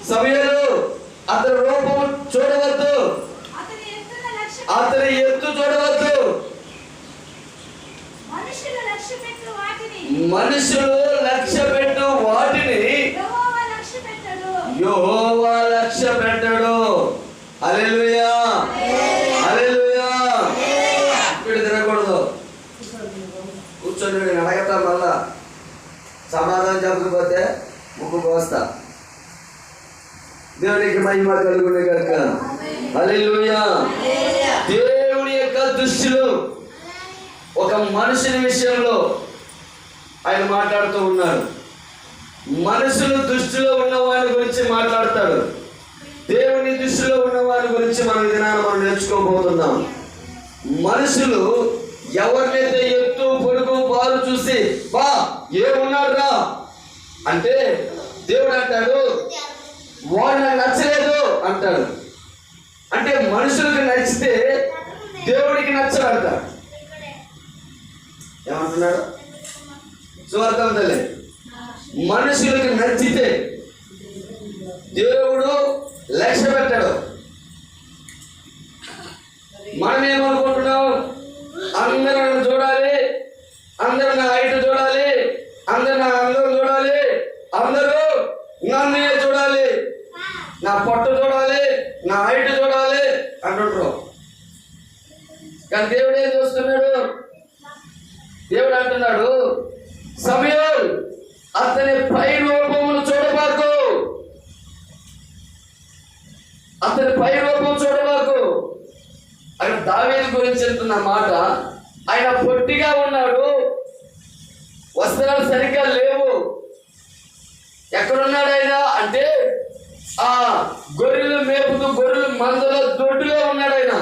సమయంలో అతని రూపం చూడవద్దు, అతని ఎత్తు చూడవద్దు. మనుషులు లక్ష్య పెట్టు వాటిని యెహోవా లక్ష్య పెట్టడు. హల్లెలూయా, హల్లెలూయా. ఇక్కడ తిరగకూడదు, కూర్చొని నేను అడగటం వల్ల సమాధానం చెప్పకపోతే ముక్కు కోస్తా. దేవునికి మహిమ కలుగును గాక. హల్లెలూయా. దేవుని యొక్క దృష్టిలో ఒక మనుషుని విషయంలో ఆయన మాట్లాడుతూ ఉన్నాడు. మనుషులు దృష్టిలో ఉన్న వారి గురించి మాట్లాడతాడు. దేవుని దృష్టిలో ఉన్న వారి గురించి మనం నేర్చుకోబోతున్నాం. మనుషులు ఎవరినైతే ఎత్తు పొడుగు బారు చూసి బా ఏమున్నాడు రా అంటే దేవుడు అంటాడు వాడు నాకు నచ్చలేదు అంటాడు. అంటే మనుషులకు నచ్చితే దేవుడికి నచ్చడు అంటాడు. ఏమంటున్నాడు? సువార్తం తల్లి, మనుషులకు నచ్చితే దేవుడు లక్ష్య పెట్టాడు. మనం ఏమనుకుంటున్నాం? అందరూ నన్ను చూడాలి, అందరూ నా హైట్ చూడాలి, అందరూ నా అందం చూడాలి, అందరూ నన్ను చూడాలి, నా పొట్ట చూడాలి, నా హైట్ చూడాలి అంటుంటారు. కానీ దేవుడు ఏం చూస్తున్నాడు? దేవుడు అంటున్నాడు, సమయం అతని పై రూపమును చూడబాకు, అతని పై రూపం చూడబాకు. ఆయన దావీదు గురించి చెప్తున్న మాట, ఆయన పొట్టిగా ఉన్నాడు, వస్త్రాలు సరిగ్గా లేవు. ఎక్కడున్నాడు ఆయన అంటే ఆ గొర్రెలు మేపుతూ గొర్రెలు మందలో దొడ్డులో ఉన్నాడు ఆయన.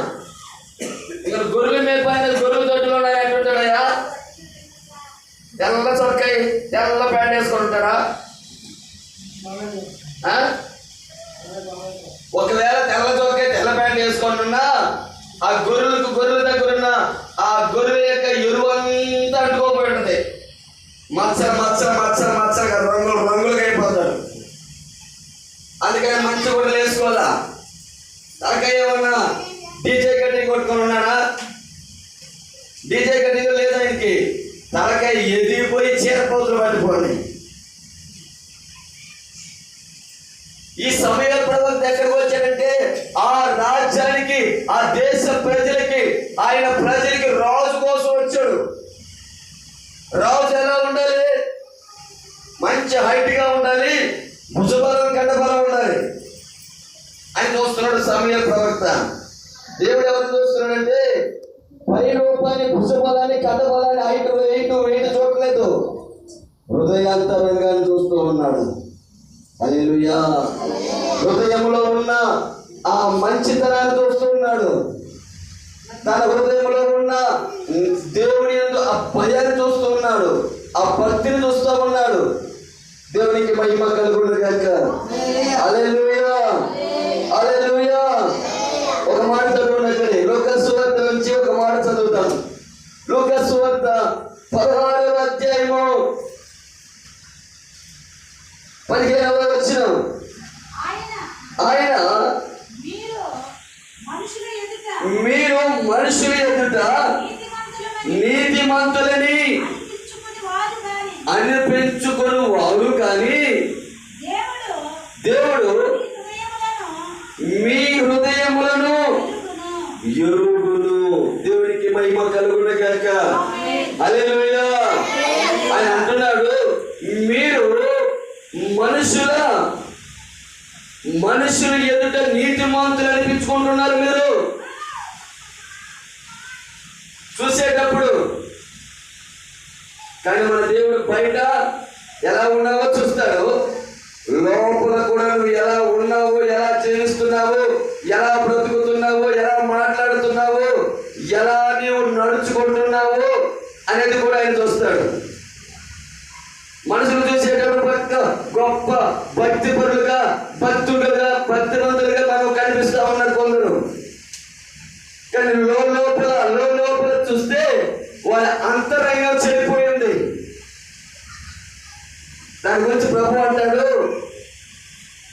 ఇక్కడ గొర్రెలు మేపు ఆయన గొర్రెలు దొడ్డులో ఉన్నాయి అంటుంటాడయ్యా. తెల్ల చొక్కాయి తెల్ల ప్యాంట్ వేసుకొని ఉంటారా? ఒకవేళ తెల్ల చొక్కాయి తెల్ల ప్యాంట్ వేసుకుంటున్నా ఆ గొర్రెల దగ్గర ఉన్న ఆ గొర్రెల యొక్క ఎరువు అంతా అంటుకోపోయి ఉంటుంది. మచ్చలుగా రంగులుగా అయిపోతాడు. అందుకని మంచి గుడ్డలు వేసుకోవాలా. తలకాయ ఏమన్నా డీజే కటింగ్ కొట్టుకొని ఉన్నాడా? డీజే కటింగ్ లేదా ఆయనకి? తలకాయ ఎదిగిపోయి చీరపోతులు పట్టిపోయి. ఈ సమయ ప్రవక్త ఎక్కడికి వచ్చాడంటే ఆ రాజ్యానికి, ఆ దేశ ప్రజలకి, ఆయన ప్రజలకి రాజు కోసం వచ్చాడు. రాజు ఎలా ఉండాలి? మంచి హైట్ గా ఉండాలి, భుజబలం కండబలం ఉండాలి అని చూస్తున్నాడు సమయ ప్రవక్త. దేవుడు ఎవరు చూస్తున్నాడంటే పై రూపాన్ని, భుజబలాన్ని, కండబలాన్ని, హైట్ వెయిట్ చూడలేదు, హృదయాంతరంగా చూస్తూ ఉన్నాడు. హల్లెలూయా. హృదయంలో ఉన్న ఆ మంచితనాన్ని చూస్తూ ఉన్నాడు. తన హృదయంలో ఉన్న దేవుని యందు ఆ భయాన్ని చూస్తూ ఉన్నాడు, ఆ భక్తిని చూస్తూ ఉన్నాడు. దేవునికి మహిమ కలుగును గాక. హల్లెలూయా, హల్లెలూయా. ఒక మాట చదువునట్లే లూకాసు సువార్త నుంచి ఒక మాట చదువుతాను. లూకాసు సువార్త 16వ అధ్యాయము 15వ వచనం. ఆయన మీరు మనుషుల ఎదుట నీతిమంతులని అనిపించుకుని వారు కానీ దేవుడు మీ హృదయములను ఎరుగును. దేవునికి మహిమ కలుగును గాక. హల్లెలూయా. ఆయన అంటున్నాడు, మీరు మనుషుల ఎదుట నీతిమంతులు అనిపించుకుంటున్నారు. మీరు చూసేటప్పుడు కానీ మన దేవుడు బయట ఎలా ఉన్నావో చూస్తాడు, లోపల కూడా నువ్వు ఎలా ఉన్నావో, ఎలా చేస్తున్నావో, ఎలా బ్రతుకుతున్నావో, ఎలా మాట్లాడుతున్నావో, ఎలా నీవు నడుచుకుంటున్నావో అనేది కూడా ఆయన చూస్తాడు. మనుషులు చూసేటప్పుడు గొప్ప భక్తిపరులుగా, భక్తివంతులుగా మనం కనిపిస్తా ఉన్నారు కొందరు. కానీ లోపల చూస్తే వాళ్ళ అంతరంగం చెడిపోయింది. దాని గురించి ప్రభు అంటాడు,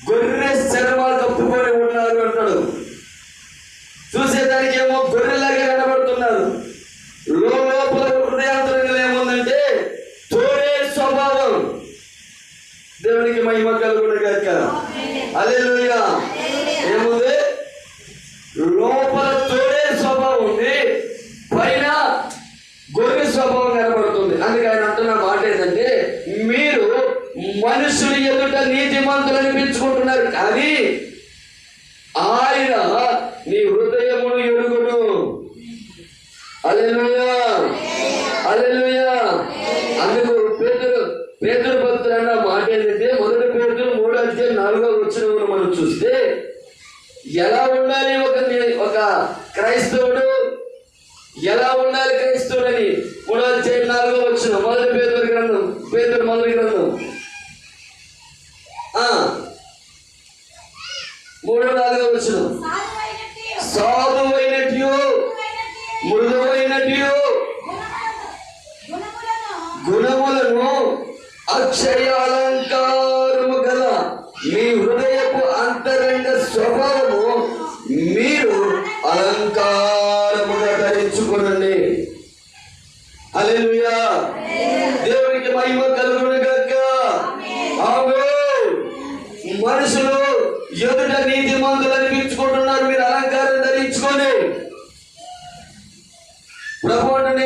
గొర్రె మహిమ కలుగును గాక. హల్లెలూయా. ఏముంది? లోపల తోడే స్వభావం ఉంది, పైన గొర్రె స్వభావం కనబడుతుంది. అందుకే ఆయన అంటున్న మాట ఏంటంటే, మీరు మనుషులు ఎదుట నీతిమంతులు అనిపించుకుంటున్నారు, కానీ ఆయన నీ హృదయమును ఎరుగును. హల్లెలూయా, హల్లెలూయా. అందుకు పేతురు భక్తుడు అన్న మాట ఏంటంటే, 1 పేతురు 3:4 మనం చూస్తే, ఎలా ఉండాలి ఒక క్రైస్తవుడు, ఎలా ఉండాలి క్రైస్తవుడని 3:4 మొదటి పేతురు గ్రంథం, పేతురు మొదటి గ్రంథం 3:4. సాధువైనట్టు, మృదువైనట్టు గుణములను అక్షయ అలంకారము గల మీ హృదయపు అంతరంగ స్వభావము మీరు అలంకారముగా ధరించుకోనండి. హల్లెలూయా. దేవునికి మహిమ కలుగును గాక. ఆమేన్. మనుషులు ఎదుట నీతిమంతులు అనిపించుకుంటున్నారు, మీరు అలంకారం ధరించుకోండి. ప్రభు అంటే